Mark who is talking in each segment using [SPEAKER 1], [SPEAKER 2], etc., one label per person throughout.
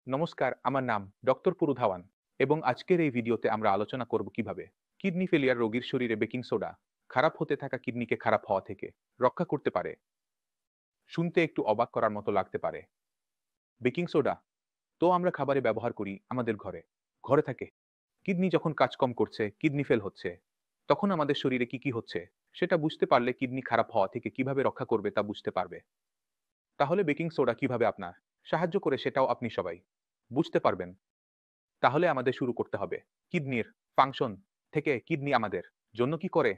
[SPEAKER 1] নমস্কার, আমার নাম ডক্টর পুরু ধাওয়ান এবং আজকের এই ভিডিওতে আমরা আলোচনা করব কিভাবে কিডনি ফেলিয়ার রোগীর শরীরে বেকিং সোডা খারাপ হতে থাকা কিডনিকে খারাপ হওয়া থেকে রক্ষা করতে পারে। শুনতে একটু অবাক করার মতো লাগতে পারে। বেকিং সোডা তো আমরা খাবারে ব্যবহার করি, আমাদের ঘরে ঘরে থাকে। কিডনি যখন কাজ কম করছে, কিডনি ফেল হচ্ছে, তখন আমাদের শরীরে কি কি হচ্ছে সেটা বুঝতে পারলে কিডনি খারাপ হওয়া থেকে কিভাবে রক্ষা করবে তা বুঝতে পারবে। তাহলে বেকিং সোডা কিভাবে আপনার সাহায্য করে সেটাও আপনি সবাই বুঝতে পারবেন। তাহলে আমাদের শুরু করতে হবে কিডনির ফাংশন থেকে। কিডনি আমাদের জন্য কি করে?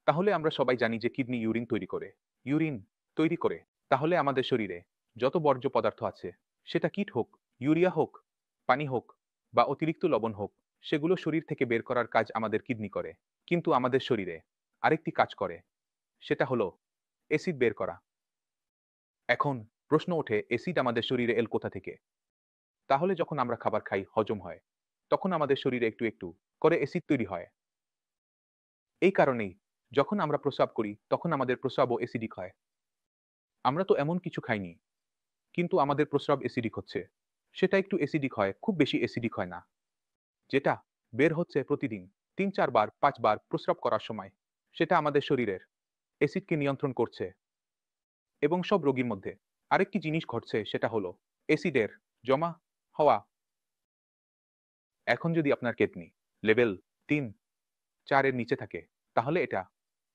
[SPEAKER 1] তাহলে আমরা সবাই জানি যে কিডনি ইউরিন তৈরি করে। ইউরিন তৈরি করে তাহলে আমাদের শরীরে যত বর্জ্য পদার্থ আছে, সেটা কীট হোক, ইউরিয়া হোক, পানি হোক বা অতিরিক্ত লবণ হোক, সেগুলো শরীর থেকে বের করার কাজ আমাদের কিডনি করে। কিন্তু আমাদের শরীরে আরেকটি কাজ করে, সেটা হলো অ্যাসিড বের করা। এখন প্রশ্ন ওঠে, অ্যাসিড আমাদের শরীরে এল কোথা থেকে? তাহলে যখন আমরা খাবার খাই, হজম হয়, তখন আমাদের শরীরে একটু একটু করে অ্যাসিড তৈরি হয়। এই কারণেই যখন আমরা প্রস্রাব করি, তখন আমাদের প্রস্রাবও অ্যাসিডিক হয়। আমরা তো এমন কিছু খাইনি, কিন্তু আমাদের প্রস্রাব অ্যাসিডিক হচ্ছে। সেটা একটু অ্যাসিডিক হয়, খুব বেশি অ্যাসিডিক হয় না। যেটা বের হচ্ছে প্রতিদিন ৩-৪ বার ৫ বার প্রস্রাব করার সময়, সেটা আমাদের শরীরের অ্যাসিডকে নিয়ন্ত্রণ করছে। এবং সব রোগীর মধ্যে আরেকটি জিনিস ঘটছে, সেটা হলো অ্যাসিডের জমা হওয়া। এখন যদি আপনার কিডনি লেভেল ৩-৪ এর নিচে থাকে, তাহলে এটা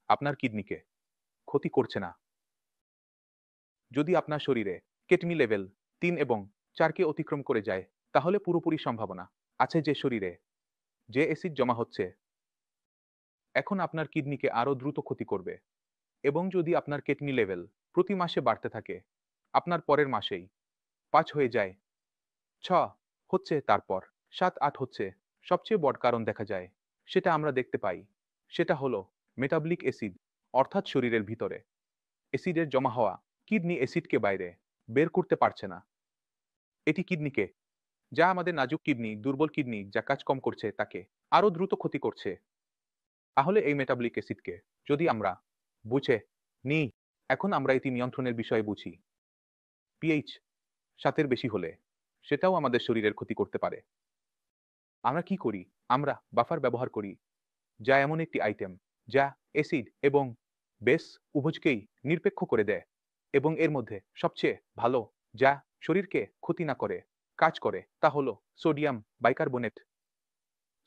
[SPEAKER 1] আপনার কিডনিকে ক্ষতি করছে না। যদি আপনার শরীরে কিডনি লেভেল ৩ এবং ৪ কে অতিক্রম করে যায়, তাহলে পুরোপুরি সম্ভাবনা আছে যে শরীরে যে অ্যাসিড জমা হচ্ছে, এখন আপনার কিডনিকে আরো দ্রুত ক্ষতি করবে। এবং যদি আপনার কিডনি লেভেল প্রতি মাসে বাড়তে থাকে, আপনার পরের মাসেই ৫ হয়ে যায়, ৬ হচ্ছে, তারপর ৭-৮ হচ্ছে, সবচেয়ে বড় কারণ দেখা যায়, সেটা আমরা দেখতে পাই, সেটা হলো মেটাবলিক অ্যাসিড, অর্থাৎ শরীরের ভিতরে অ্যাসিডের জমা হওয়া। কিডনি অ্যাসিডকে বাইরে বের করতে পারছে না। এটি কিডনিকে, যা আমাদের নাজুক কিডনি, দুর্বল কিডনি যা কাজ কম করছে, তাকে আরো দ্রুত ক্ষতি করছে। তাহলে এই মেটাবলিক অ্যাসিডকে যদি আমরা বুঝে নিই, এখন আমরা এটি নিয়ন্ত্রণের বিষয়ে বুঝি। পিএইচ ৭ এর বেশি হলে সেটাও আমাদের শরীরের ক্ষতি করতে পারে। আমরা কি করি? আমরা বাফার ব্যবহার করি, যা এমন একটি আইটেম যা অ্যাসিড এবং বেস উভয়কেই নিরপেক্ষ করে দেয় এবং এর মধ্যে সবচেয়ে ভালো, যা শরীরকে ক্ষতি না করে কাজ করে, তা হলো সোডিয়াম বাইকার্বনেট।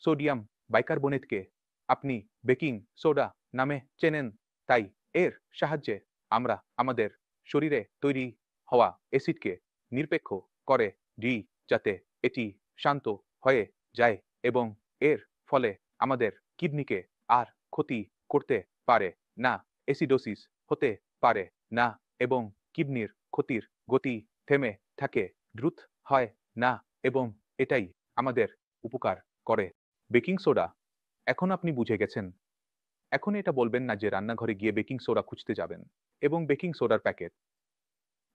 [SPEAKER 1] সোডিয়াম বাইকার্বনেটকে আপনি বেকিং সোডা নামে চেনেন। তাই এর সাহায্যে আমরা আমাদের শরীরে তৈরি হওয়া অ্যাসিডকে নিরপেক্ষ করে দিই, যাতে এটি শান্ত হয়ে যায় এবং এর ফলে আমাদের কিডনিকে আর ক্ষতি করতে পারে না, অ্যাসিডোসিস হতে পারে না এবং কিডনির ক্ষতির গতি থেমে থাকে, দ্রুত হয় না এবং এটাই আমাদের উপকার করে। বেকিং সোডা এখন আপনি বুঝে গেছেন। এখন এটা বলবেন না যে রান্নাঘরে গিয়ে বেকিং সোডা খুঁজতে যাবেন এবং বেকিং সোডার প্যাকেট,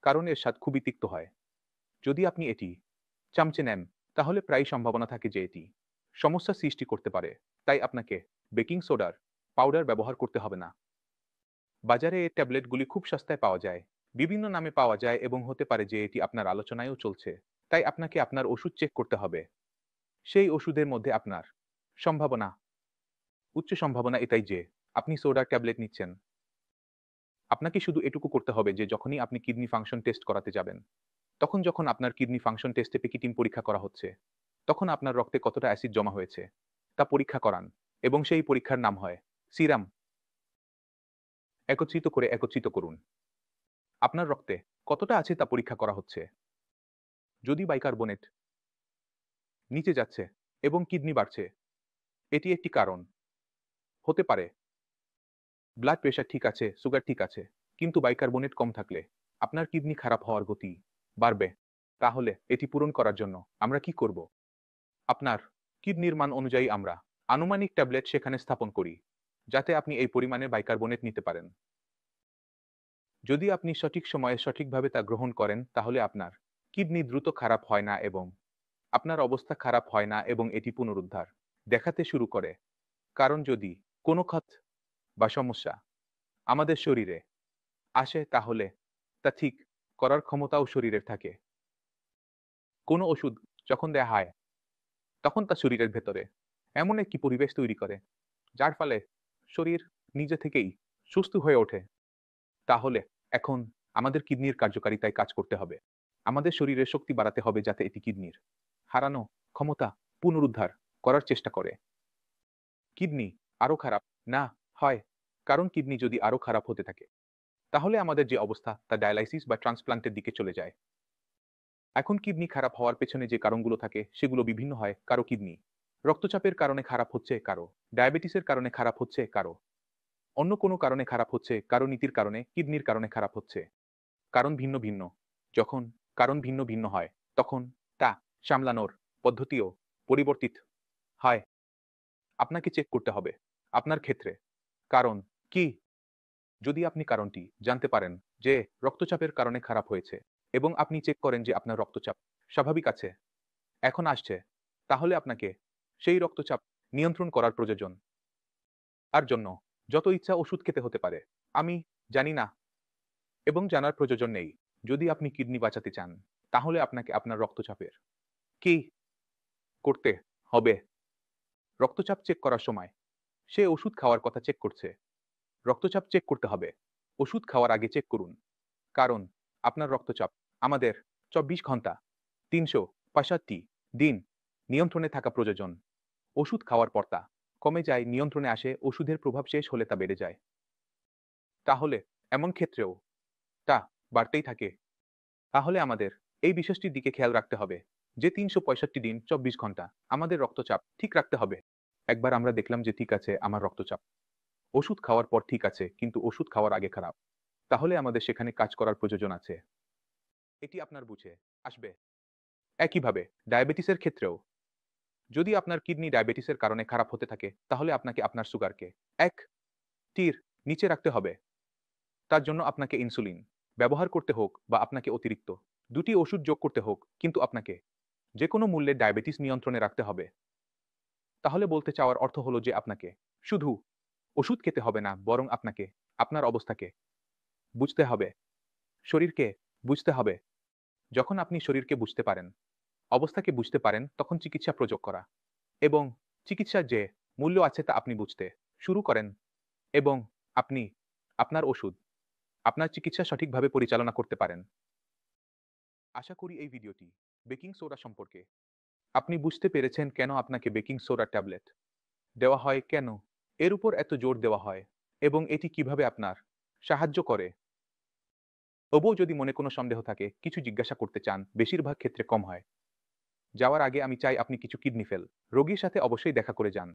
[SPEAKER 1] কারণ এর স্বাদ খুবই তিক্ত হয়। যদি আপনি এটি চামচে নেন, তাহলে প্রায় সম্ভাবনা থাকে যে এটি সমস্যা সৃষ্টি করতে পারে। তাই আপনাকে বেকিং সোডার পাউডার ব্যবহার করতে হবে না। বাজারে এর ট্যাবলেটগুলি খুব সস্তায় পাওয়া যায়, বিভিন্ন নামে পাওয়া যায় এবং হতে পারে যে এটি আপনার আলোচনায়ও চলছে। তাই আপনাকে আপনার ওষুধ চেক করতে হবে। সেই ওষুধের মধ্যে আপনার সম্ভাবনা, উচ্চ সম্ভাবনা এটাই যে আপনি সোডার ট্যাবলেট নিচ্ছেন। আপনাকে শুধু এটুকু করতে হবে যে যখনই আপনি কিডনি ফাংশন টেস্ট করাতে যাবেন, তখন যখন আপনার কিডনি ফাংশন টেস্টে পেকিটিন পরীক্ষা করা হচ্ছে, তখন আপনার রক্তে কতটা অ্যাসিড জমা হয়েছে তা পরীক্ষা করান এবং সেই পরীক্ষার নাম হয় সিরাম। একত্রিত করুন। আপনার রক্তে কতটা আছে তা পরীক্ষা করা হচ্ছে। যদি বাইকার্বনেট নিচে যাচ্ছে এবং কিডনি বাড়ছে, এটি একটি কারণ হতে পারে। ব্লাড প্রেশার ঠিক আছে, সুগার ঠিক আছে, কিন্তু বাইকার্বনেট কম থাকলে আপনার কিডনি খারাপ হওয়ার গতি বাড়বে। তাহলে এটি পূরণ করার জন্য আমরা কি করব? আপনার কিডনির মান অনুযায়ী আমরা আনুমানিক ট্যাবলেট সেখানে স্থাপন করি, যাতে আপনি এই পরিমাণে বাইকার্বনেট নিতে পারেন। যদি আপনি সঠিক সময়ে সঠিকভাবে তা গ্রহণ করেন, তাহলে আপনার কিডনি দ্রুত খারাপ হয় না এবং আপনার অবস্থা খারাপ হয় না এবং এটি পুনরুদ্ধার দেখাতে শুরু করে। কারণ যদি কোনো ক্ষত বা সমস্যা আমাদের শরীরে আসে, তাহলে তা ঠিক করার ক্ষমতাও শরীরের থাকে। কোনো ওষুধ যখন দেয়া হয়, তখন তা শরীরের ভেতরে এমন একটি পরিবেশ তৈরি করে, যার ফলে শরীর নিজে থেকেই সুস্থ হয়ে ওঠে। তাহলে এখন আমাদের কিডনির কার্যকারিতায় কাজ করতে হবে। আমাদের শরীরের শক্তি বাড়াতে হবে যাতে এটি কিডনির হারানো ক্ষমতা পুনরুদ্ধার করার চেষ্টা করে। কিডনি আরো খারাপ না হয়, কারণ কিডনি যদি আরো খারাপ হতে থাকে, তাহলে আমাদের যে অবস্থা তা ডায়ালাইসিস বা ট্রান্সপ্লান্টের দিকে চলে যায়। এখন কিডনি খারাপ হওয়ার পেছনে যে কারণগুলো থাকে সেগুলো বিভিন্ন হয়। কারো কিডনি রক্তচাপের কারণে খারাপ হচ্ছে, কারো ডায়াবেটিসের কারণে খারাপ হচ্ছে, কারো অন্য কোনো কারণে খারাপ হচ্ছে, কারো নীতির কারণে কিডনির কারণে খারাপ হচ্ছে। কারণ ভিন্ন ভিন্ন। যখন কারণ ভিন্ন ভিন্ন হয়, তখন তা সামলানোর পদ্ধতিও পরিবর্তিত হয়। আপনাকে চেক করতে হবে আপনার ক্ষেত্রে কারণ কি। যদি আপনি কারণটি জানতে পারেন যে রক্তচাপের কারণে খারাপ হয়েছে এবং আপনি চেক করেন যে আপনার রক্তচাপ স্বাভাবিক আছে, এখন আসছে, তাহলে আপনাকে সেই রক্তচাপ নিয়ন্ত্রণ করার প্রয়োজন। আর জন্য যত ইচ্ছা ওষুধ খেতে হতে পারে, আমি জানি না এবং জানার প্রয়োজন নেই। যদি আপনি কিডনি বাঁচাতে চান, তাহলে আপনাকে আপনার রক্তচাপের কি করতে হবে? রক্তচাপ চেক করার সময় সে ওষুধ খাওয়ার কথা চেক করছে। রক্তচাপ চেক করতে হবে। ওষুধ খাওয়ার আগে চেক করুন। কারণ আপনার রক্তচাপ আমাদের ২৪ ঘন্টা ৩৬৫ দিন নিয়ন্ত্রণে থাকা প্রয়োজন। ওষুধ খাওয়ার পর তা কমে যায়, নিয়ন্ত্রণে আসে, ওষুধের প্রভাব শেষ হলে তা বেড়ে যায়। তাহলে এমন ক্ষেত্রেও তা বাড়তেই থাকে। তাহলে আমাদের এই বিষয়টির দিকে খেয়াল রাখতে হবে যে ৩৬৫ দিন ২৪ ঘন্টা আমাদের রক্তচাপ ঠিক রাখতে হবে। একবার আমরা দেখলাম যে ঠিক আছে আমার রক্তচাপ ওষুধ খাওয়ার পর ঠিক আছে, কিন্তু ওষুধ খাওয়ার আগে খারাপ। তাহলে আমাদের সেখানে কাজ করার প্রয়োজন আছে। এটি আপনার বুঝে আসবে। একইভাবে ডায়াবেটিসের ক্ষেত্রেও যদি আপনার কিডনি ডায়াবেটিসের কারণে খারাপ হতে থাকে, তাহলে আপনাকে আপনার সুগারকে ১ টির নিচে রাখতে হবে। তার জন্য আপনাকে ইনসুলিন ব্যবহার করতে হোক বা আপনাকে অতিরিক্ত ২ টি ওষুধ যোগ করতে হোক, কিন্তু আপনাকে যেকোনো মূল্যে ডায়াবেটিস নিয়ন্ত্রণে রাখতে হবে। তাহলে বলতে চাওয়ার অর্থ হলো যে আপনাকে শুধু ওষুধ খেতে হবে না, বরং আপনাকে আপনার অবস্থাকে বুঝতে হবে, শরীরকে বুঝতে হবে। যখন আপনি শরীরকে বুঝতে পারেন, অবস্থাকে বুঝতে পারেন, তখন চিকিৎসা প্রয়োগ করা এবং চিকিৎসার যে মূল্য আছে তা আপনি বুঝতে শুরু করেন এবং আপনি আপনার ওষুধ, আপনার চিকিৎসা সঠিকভাবে পরিচালনা করতে পারেন। আশা করি এই ভিডিওটি বেকিং সোডা সম্পর্কে আপনি বুঝতে পেরেছেন, কেন আপনাকে বেকিং সোডা ট্যাবলেট দেওয়া হয়, কেন এর উপর এত জোর দেওয়া হয় এবং এটি কিভাবে আপনার সাহায্য করে। তবুও যদি মনে কোনো সন্দেহ থাকে, কিছু জিজ্ঞাসা করতে চান, বেশিরভাগ ক্ষেত্রে কম হয়। যাওয়ার আগে আমি চাই আপনি কিছু কিডনি ফেল রোগীর সাথে অবশ্যই দেখা করে যান।